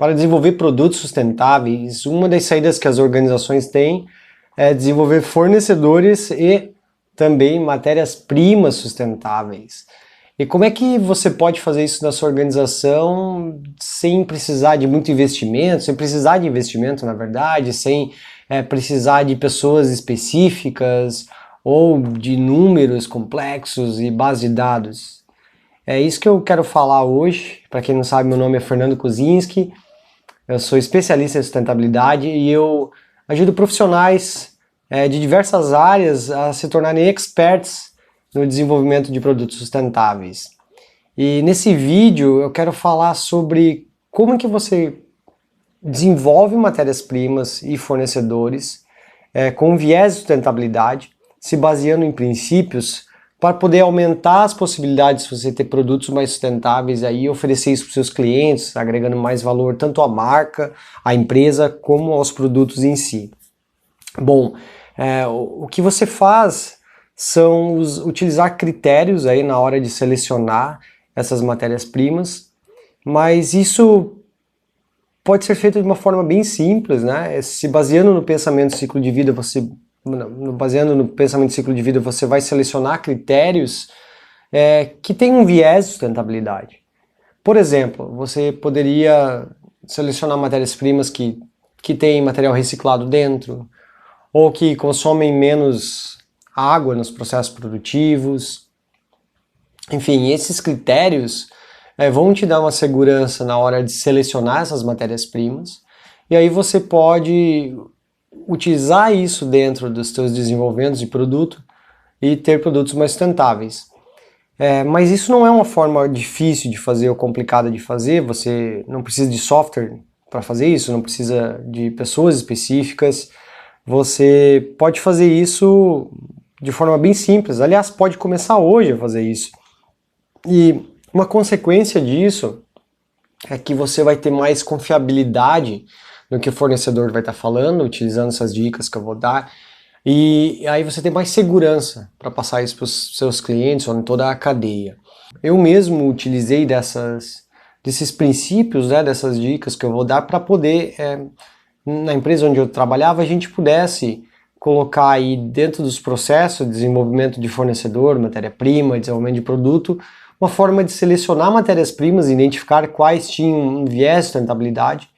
Para desenvolver produtos sustentáveis, uma das saídas que as organizações têm é desenvolver fornecedores e também matérias-primas sustentáveis. E como é que você pode fazer isso na sua organização sem precisar de muito investimento, sem precisar de investimento, na verdade, sem precisar de pessoas específicas ou de números complexos e bases de dados? É isso que eu quero falar hoje. Para quem não sabe, meu nome é Fernando Kozinski, eu sou especialista em sustentabilidade e eu ajudo profissionais de diversas áreas a se tornarem experts no desenvolvimento de produtos sustentáveis. E nesse vídeo eu quero falar sobre como que você desenvolve matérias-primas e fornecedores com viés de sustentabilidade, se baseando em princípios para poder aumentar as possibilidades de você ter produtos mais sustentáveis aí, oferecer isso para os seus clientes, agregando mais valor tanto à marca, à empresa, como aos produtos em si. Bom, o que você faz são utilizar critérios aí na hora de selecionar essas matérias-primas, mas isso pode ser feito de uma forma bem simples, né? Se baseando no pensamento ciclo de vida, você vai selecionar critérios que têm um viés de sustentabilidade. Por exemplo, você poderia selecionar matérias-primas que têm material reciclado dentro, ou que consomem menos água nos processos produtivos. Enfim, esses critérios vão te dar uma segurança na hora de selecionar essas matérias-primas, e aí você pode utilizar isso dentro dos seus desenvolvimentos de produto e ter produtos mais sustentáveis. Mas isso não é uma forma difícil de fazer ou complicada de fazer, você não precisa de software para fazer isso, não precisa de pessoas específicas, você pode fazer isso de forma bem simples, aliás, pode começar hoje a fazer isso. E uma consequência disso é que você vai ter mais confiabilidade no que o fornecedor vai estar falando, utilizando essas dicas que eu vou dar, e aí você tem mais segurança para passar isso para os seus clientes ou em toda a cadeia. Eu mesmo utilizei desses princípios, dessas dicas que eu vou dar para poder, na empresa onde eu trabalhava, a gente pudesse colocar aí dentro dos processos de desenvolvimento de fornecedor, matéria-prima, desenvolvimento de produto, uma forma de selecionar matérias-primas e identificar quais tinham um viés de sustentabilidade,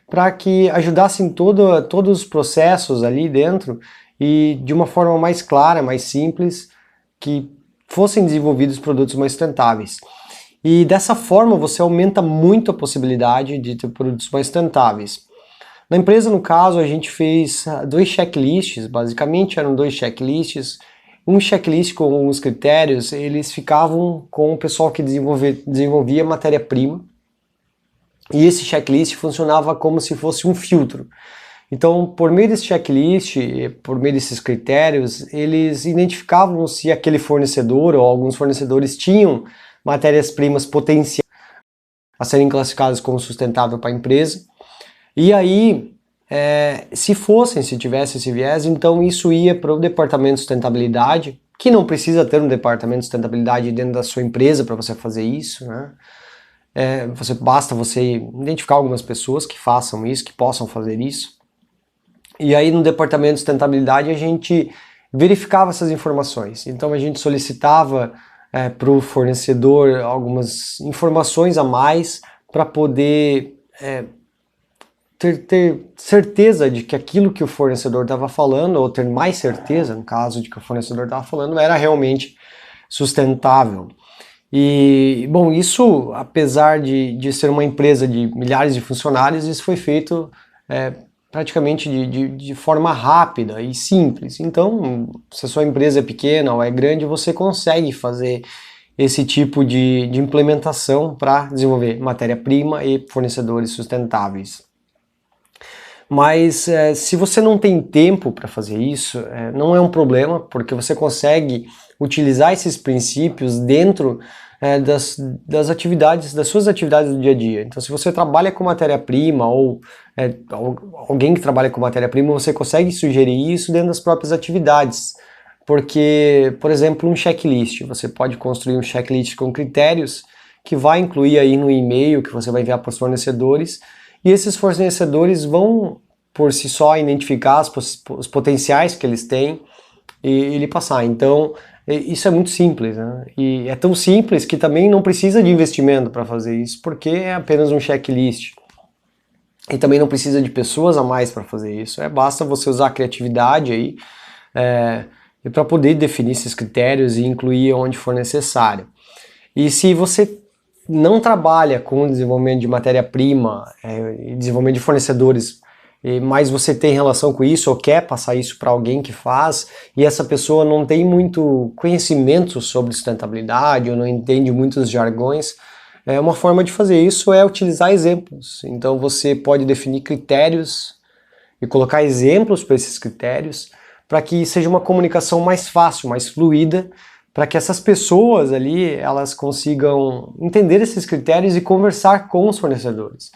para que ajudassem todos os processos ali dentro e de uma forma mais clara, mais simples, que fossem desenvolvidos produtos mais sustentáveis. E dessa forma você aumenta muito a possibilidade de ter produtos mais sustentáveis. Na empresa, no caso, a gente fez 2 checklists, basicamente eram 2 checklists. Um checklist com alguns critérios, eles ficavam com o pessoal que desenvolvia matéria-prima, e esse checklist funcionava como se fosse um filtro. Então, por meio desse checklist, por meio desses critérios, eles identificavam se aquele fornecedor ou alguns fornecedores tinham matérias-primas potenciais a serem classificadas como sustentável para a empresa. E aí, se tivesse esse viés, então isso ia para o departamento de sustentabilidade, que não precisa ter um departamento de sustentabilidade dentro da sua empresa para você fazer isso, né? Basta você identificar algumas pessoas que façam isso, que possam fazer isso. E aí no departamento de sustentabilidade a gente verificava essas informações. Então a gente solicitava para o fornecedor algumas informações a mais para poder ter certeza de que aquilo que o fornecedor estava falando, ou ter mais certeza, no caso, de que o fornecedor estava falando, era realmente sustentável. E, bom, isso, apesar de ser uma empresa de milhares de funcionários, isso foi feito praticamente de forma rápida e simples. Então, se a sua empresa é pequena ou é grande, você consegue fazer esse tipo de implementação para desenvolver matéria-prima e fornecedores sustentáveis. Mas se você não tem tempo para fazer isso, não é um problema, porque você consegue utilizar esses princípios dentro das atividades, das suas atividades do dia a dia. Então, se você trabalha com matéria-prima ou alguém que trabalha com matéria-prima, você consegue sugerir isso dentro das próprias atividades. Porque, por exemplo, um checklist, você pode construir um checklist com critérios que vai incluir aí no e-mail que você vai enviar para os fornecedores, e esses fornecedores vão, por si só, identificar os potenciais que eles têm e lhe passar. Então, isso é muito simples, né? E é tão simples que também não precisa de investimento para fazer isso, porque é apenas um checklist. E também não precisa de pessoas a mais para fazer isso. Basta você usar a criatividade aí para poder definir esses critérios e incluir onde for necessário. E se você não trabalha com o desenvolvimento de matéria-prima e desenvolvimento de fornecedores, mas você tem relação com isso ou quer passar isso para alguém que faz, e essa pessoa não tem muito conhecimento sobre sustentabilidade ou não entende muitos jargões, uma forma de fazer isso é utilizar exemplos. Então você pode definir critérios e colocar exemplos para esses critérios para que seja uma comunicação mais fácil, mais fluida, para que essas pessoas ali elas consigam entender esses critérios e conversar com os fornecedores.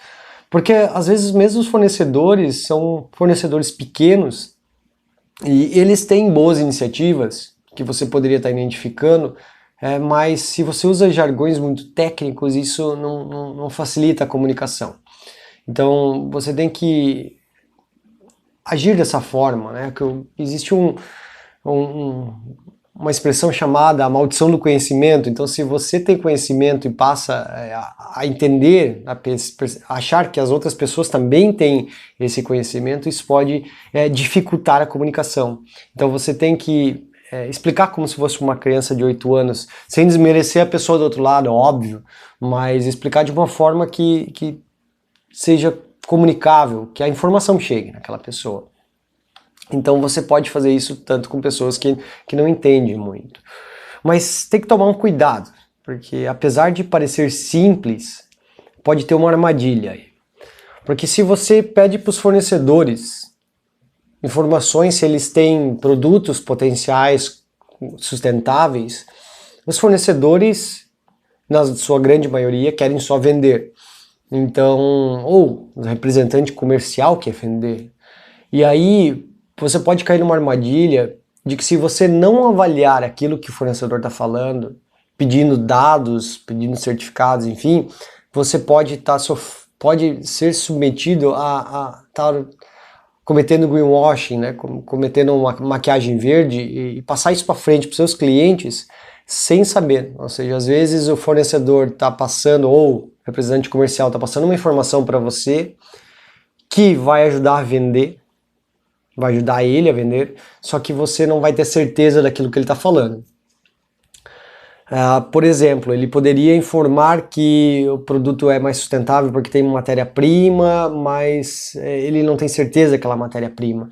Porque às vezes mesmo os fornecedores são fornecedores pequenos e eles têm boas iniciativas que você poderia estar identificando, mas se você usa jargões muito técnicos, isso não facilita a comunicação. Então você tem que agir dessa forma, né? Que existe uma expressão chamada a maldição do conhecimento. Então, se você tem conhecimento e passa a entender, a achar que as outras pessoas também têm esse conhecimento, isso pode dificultar a comunicação. Então, você tem que explicar como se fosse uma criança de 8 anos, sem desmerecer a pessoa do outro lado, óbvio, mas explicar de uma forma que seja comunicável, que a informação chegue naquela pessoa. Então você pode fazer isso tanto com pessoas que não entendem muito. Mas tem que tomar um cuidado, porque apesar de parecer simples, pode ter uma armadilha aí. Porque se você pede para os fornecedores informações se eles têm produtos potenciais sustentáveis, os fornecedores, na sua grande maioria, querem só vender. Então, ou o representante comercial quer vender. E aí você pode cair numa armadilha de que se você não avaliar aquilo que o fornecedor está falando, pedindo dados, pedindo certificados, enfim, você pode ser submetido a estar cometendo greenwashing, né? Cometendo uma maquiagem verde e passar isso para frente para os seus clientes sem saber. Ou seja, às vezes o fornecedor está passando, ou o representante comercial está passando uma informação para você que vai ajudar a vender, vai ajudar ele a vender, só que você não vai ter certeza daquilo que ele está falando. Por exemplo, ele poderia informar que o produto é mais sustentável porque tem matéria-prima, mas ele não tem certeza daquela matéria-prima.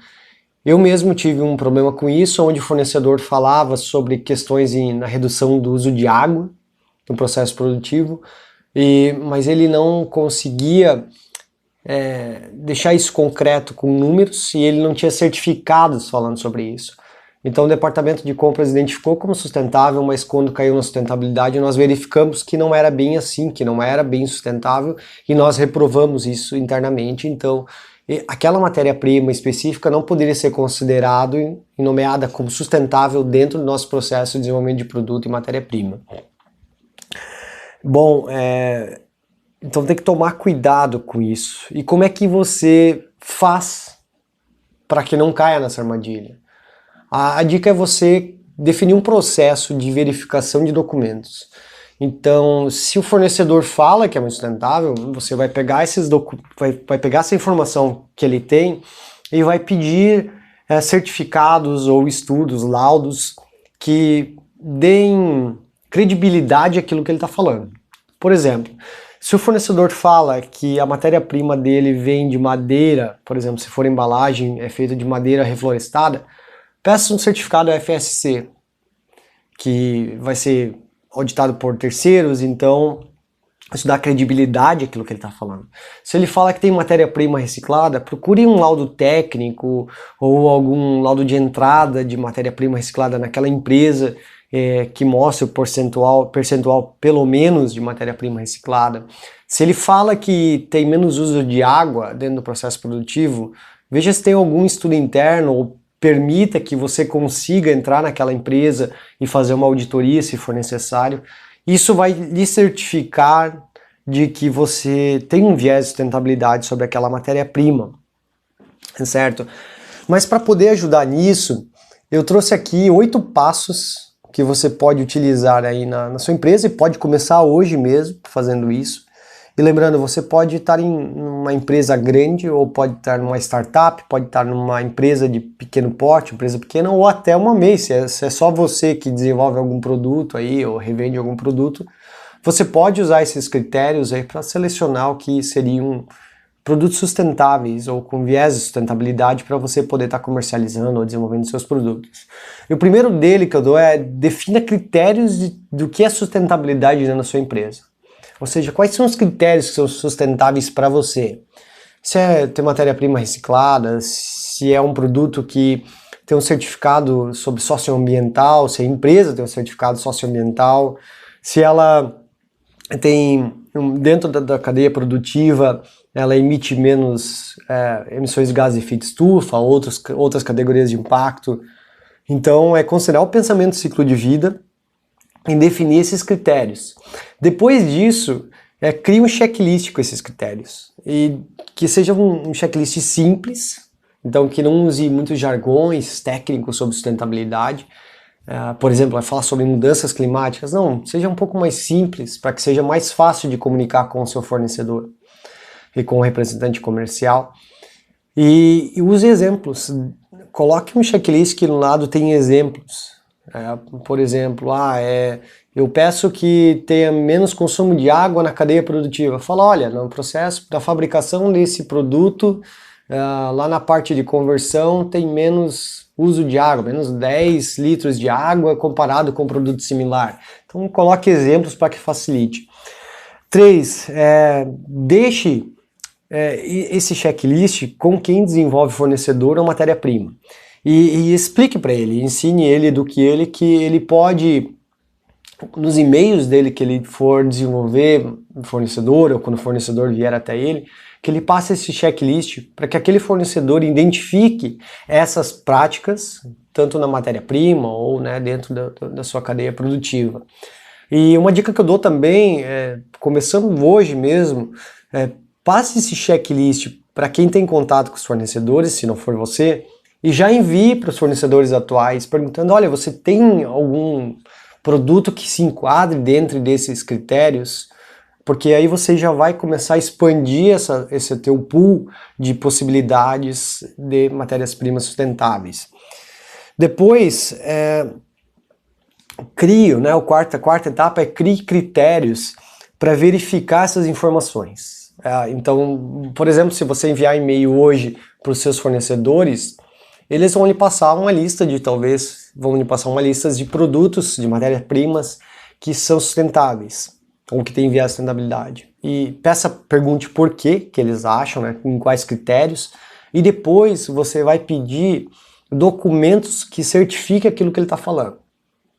Eu mesmo tive um problema com isso, onde o fornecedor falava sobre questões na redução do uso de água no processo produtivo, mas ele não conseguia deixar isso concreto com números e ele não tinha certificados falando sobre isso. Então o departamento de compras identificou como sustentável, mas quando caiu na sustentabilidade nós verificamos que não era bem assim, que não era bem sustentável e nós reprovamos isso internamente. Então aquela matéria-prima específica não poderia ser considerada e nomeada como sustentável dentro do nosso processo de desenvolvimento de produto e matéria-prima. Bom, então tem que tomar cuidado com isso. E como é que você faz para que não caia nessa armadilha? A dica é você definir um processo de verificação de documentos. Então, se o fornecedor fala que é muito sustentável, você vai pegar vai pegar essa informação que ele tem e vai pedir certificados ou estudos, laudos que deem credibilidade àquilo que ele está falando. Por exemplo, se o fornecedor fala que a matéria-prima dele vem de madeira, por exemplo, se for embalagem é feita de madeira reflorestada, peça um certificado FSC, que vai ser auditado por terceiros, então isso dá credibilidade àquilo que ele está falando. Se ele fala que tem matéria-prima reciclada, procure um laudo técnico ou algum laudo de entrada de matéria-prima reciclada naquela empresa que mostre o percentual pelo menos de matéria-prima reciclada. Se ele fala que tem menos uso de água dentro do processo produtivo, veja se tem algum estudo interno ou permita que você consiga entrar naquela empresa e fazer uma auditoria se for necessário. Isso vai lhe certificar de que você tem um viés de sustentabilidade sobre aquela matéria-prima, certo? Mas para poder ajudar nisso, eu trouxe aqui 8 passos que você pode utilizar aí na sua empresa e pode começar hoje mesmo fazendo isso. E lembrando, você pode estar em uma empresa grande ou pode estar numa startup, pode estar numa empresa de pequeno porte, empresa pequena, ou até uma MEI, se é só você que desenvolve algum produto aí ou revende algum produto, você pode usar esses critérios aí para selecionar o que seriam produtos sustentáveis ou com viés de sustentabilidade para você poder estar comercializando ou desenvolvendo seus produtos. E o primeiro dele que eu dou é defina critérios do que é sustentabilidade dentro da sua empresa. Ou seja, quais são os critérios que são sustentáveis para você? Se é ter matéria-prima reciclada, se é um produto que tem um certificado sobre socioambiental, se a empresa tem um certificado socioambiental, se ela tem, dentro da cadeia produtiva, ela emite menos emissões de gases de efeito estufa, outras categorias de impacto. Então, é considerar o pensamento ciclo de vida em definir esses critérios. Depois disso, cria um checklist com esses critérios. E que seja um checklist simples, então que não use muitos jargões técnicos sobre sustentabilidade. Por exemplo, vai falar sobre mudanças climáticas. Não, seja um pouco mais simples, para que seja mais fácil de comunicar com o seu fornecedor e com o representante comercial. E use exemplos. Coloque um checklist que no lado tem exemplos. Por exemplo, eu peço que tenha menos consumo de água na cadeia produtiva. Fala, olha, no processo da fabricação desse produto, lá na parte de conversão tem menos uso de água, menos 10 litros de água comparado com um produto similar. Então coloque exemplos para que facilite. 3. Deixe esse checklist com quem desenvolve fornecedor ou matéria-prima. E explique para ele, ensine ele do que ele pode, nos e-mails dele que ele for desenvolver fornecedor, ou quando o fornecedor vier até ele, que ele passe esse checklist para que aquele fornecedor identifique essas práticas, tanto na matéria-prima ou dentro da sua cadeia produtiva. E uma dica que eu dou também, começando hoje mesmo, passe esse checklist para quem tem contato com os fornecedores, se não for você, e já envie para os fornecedores atuais, perguntando, olha, você tem algum produto que se enquadre dentro desses critérios? Porque aí você já vai começar a expandir esse teu pool de possibilidades de matérias-primas sustentáveis. Depois, a quarta etapa é crie critérios para verificar essas informações. Então, por exemplo, se você enviar e-mail hoje para os seus fornecedores, eles vão lhe passar uma lista de produtos, de matérias-primas que são sustentáveis, ou que têm viés de sustentabilidade. E pergunte por que eles acham, em quais critérios, e depois você vai pedir documentos que certifiquem aquilo que ele está falando.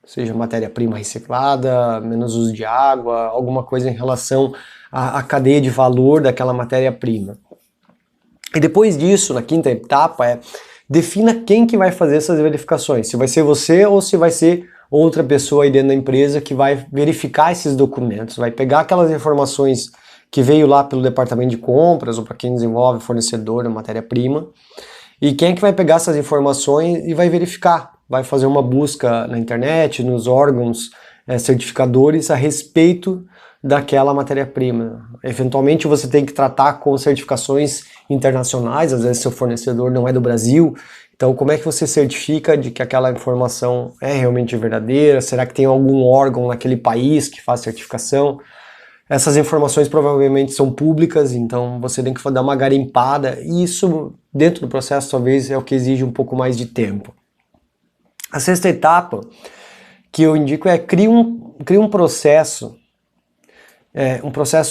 Seja matéria-prima reciclada, menos uso de água, alguma coisa em relação à cadeia de valor daquela matéria-prima. E depois disso, na quinta etapa, defina quem que vai fazer essas verificações. Se vai ser você ou se vai ser outra pessoa aí dentro da empresa que vai verificar esses documentos, vai pegar aquelas informações que veio lá pelo departamento de compras ou para quem desenvolve fornecedor da matéria-prima, e quem é que vai pegar essas informações e vai verificar, vai fazer uma busca na internet, nos órgãos certificadores a respeito daquela matéria-prima. Eventualmente você tem que tratar com certificações internacionais, às vezes seu fornecedor não é do Brasil, então como é que você certifica de que aquela informação é realmente verdadeira? Será que tem algum órgão naquele país que faz certificação? Essas informações provavelmente são públicas, então você tem que dar uma garimpada, e isso dentro do processo talvez é o que exige um pouco mais de tempo. A sexta etapa que eu indico crie um processo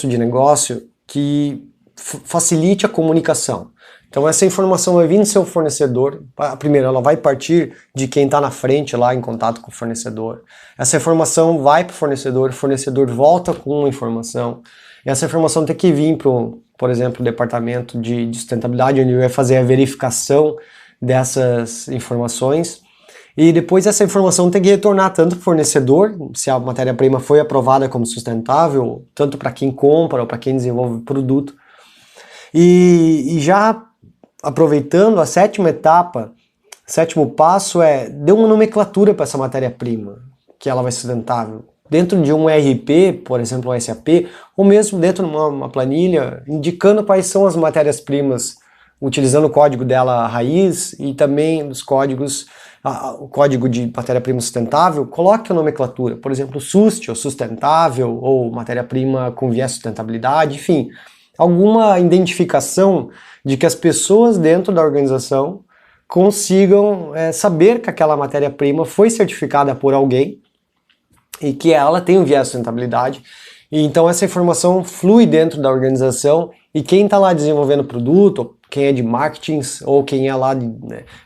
de negócio que facilite a comunicação. Então essa informação vai vir do seu fornecedor. Primeiro, ela vai partir de quem está na frente lá em contato com o fornecedor. Essa informação vai para o fornecedor volta com uma informação. E essa informação tem que vir para, por exemplo, o departamento de sustentabilidade, onde vai fazer a verificação dessas informações. e depois essa informação tem que retornar tanto para o fornecedor, se a matéria-prima foi aprovada como sustentável, tanto para quem compra ou para quem desenvolve o produto. E já aproveitando a sétima etapa, sétimo passo dê uma nomenclatura para essa matéria-prima, que ela vai ser sustentável. Dentro de um ERP, por exemplo, um SAP, ou mesmo dentro de uma planilha, indicando quais são as matérias-primas, utilizando o código dela raiz e também os códigos, o código de matéria-prima sustentável, coloque a nomenclatura, por exemplo, SUST, ou sustentável, ou matéria-prima com viés de sustentabilidade, enfim, alguma identificação de que as pessoas dentro da organização consigam saber que aquela matéria-prima foi certificada por alguém e que ela tem um viés de sustentabilidade, e então essa informação flui dentro da organização e quem está lá desenvolvendo o produto, quem é de marketing ou quem é lá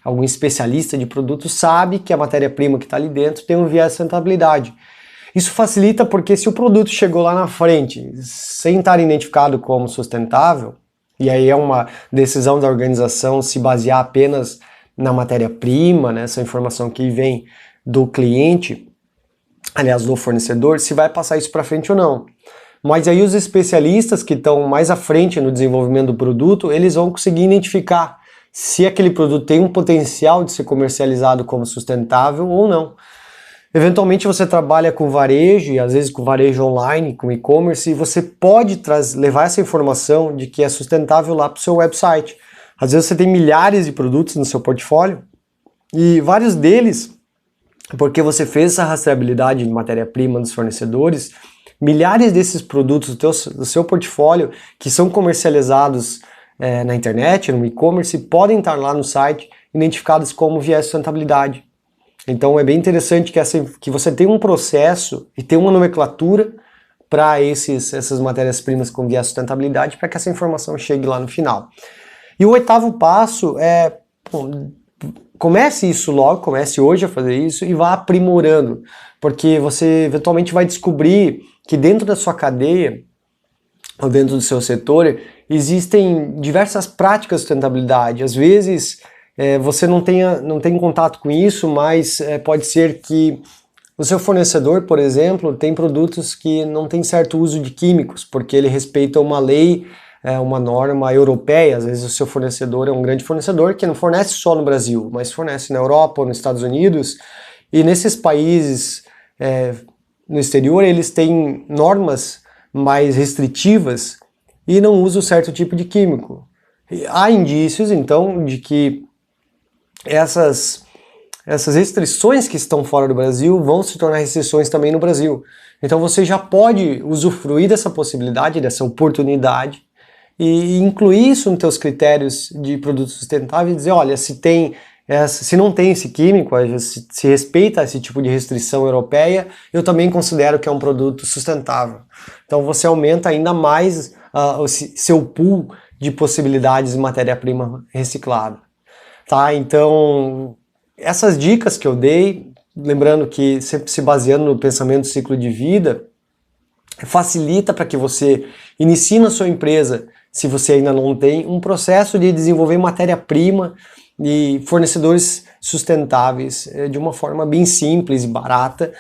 algum especialista de produto sabe que a matéria-prima que está ali dentro tem um viés de sustentabilidade. Isso facilita porque se o produto chegou lá na frente sem estar identificado como sustentável, e aí é uma decisão da organização se basear apenas na matéria-prima, né, essa informação que vem do cliente, aliás, do fornecedor, se vai passar isso para frente ou não. Mas aí os especialistas que estão mais à frente no desenvolvimento do produto, eles vão conseguir identificar se aquele produto tem um potencial de ser comercializado como sustentável ou não. Eventualmente você trabalha com varejo, e às vezes com varejo online, com e-commerce, e você pode levar essa informação de que é sustentável lá para o seu website. Às vezes você tem milhares de produtos no seu portfólio, e vários deles, porque você fez essa rastreabilidade de matéria-prima dos fornecedores, milhares desses produtos do seu portfólio que são comercializados na internet, no e-commerce, podem estar lá no site identificados como viés de sustentabilidade. Então é bem interessante que você tenha um processo e tenha uma nomenclatura para essas matérias-primas com viés de sustentabilidade para que essa informação chegue lá no final. E o oitavo passo comece isso logo, comece hoje a fazer isso e vá aprimorando, porque você eventualmente vai descobrir que dentro da sua cadeia, ou dentro do seu setor, existem diversas práticas de sustentabilidade. Às vezes você não tem contato com isso, mas pode ser que o seu fornecedor, por exemplo, tem produtos que não tem certo uso de químicos, porque ele respeita uma lei, uma norma europeia. Às vezes o seu fornecedor é um grande fornecedor que não fornece só no Brasil, mas fornece na Europa ou nos Estados Unidos, e nesses países no exterior eles têm normas mais restritivas e não usam certo tipo de químico. E há indícios, então, de que essas restrições que estão fora do Brasil vão se tornar restrições também no Brasil. Então você já pode usufruir dessa possibilidade, dessa oportunidade, e incluir isso nos teus critérios de produtos sustentáveis e dizer, olha, se não tem esse químico, se respeita esse tipo de restrição europeia, eu também considero que é um produto sustentável. Então você aumenta ainda mais o seu pool de possibilidades de matéria-prima reciclada. Tá? Então, essas dicas que eu dei, lembrando que sempre se baseando no pensamento do ciclo de vida, facilita para que você inicie na sua empresa, se você ainda não tem, um processo de desenvolver matéria-prima e fornecedores sustentáveis de uma forma bem simples e barata,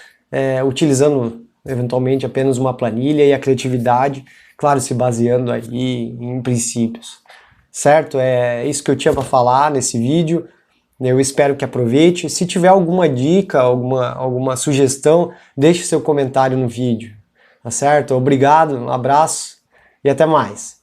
utilizando eventualmente apenas uma planilha e a criatividade, claro, se baseando aí em princípios. Certo? É isso que eu tinha para falar nesse vídeo. Eu espero que aproveite. Se tiver alguma dica, alguma sugestão, deixe seu comentário no vídeo. Tá certo? Obrigado, um abraço e até mais.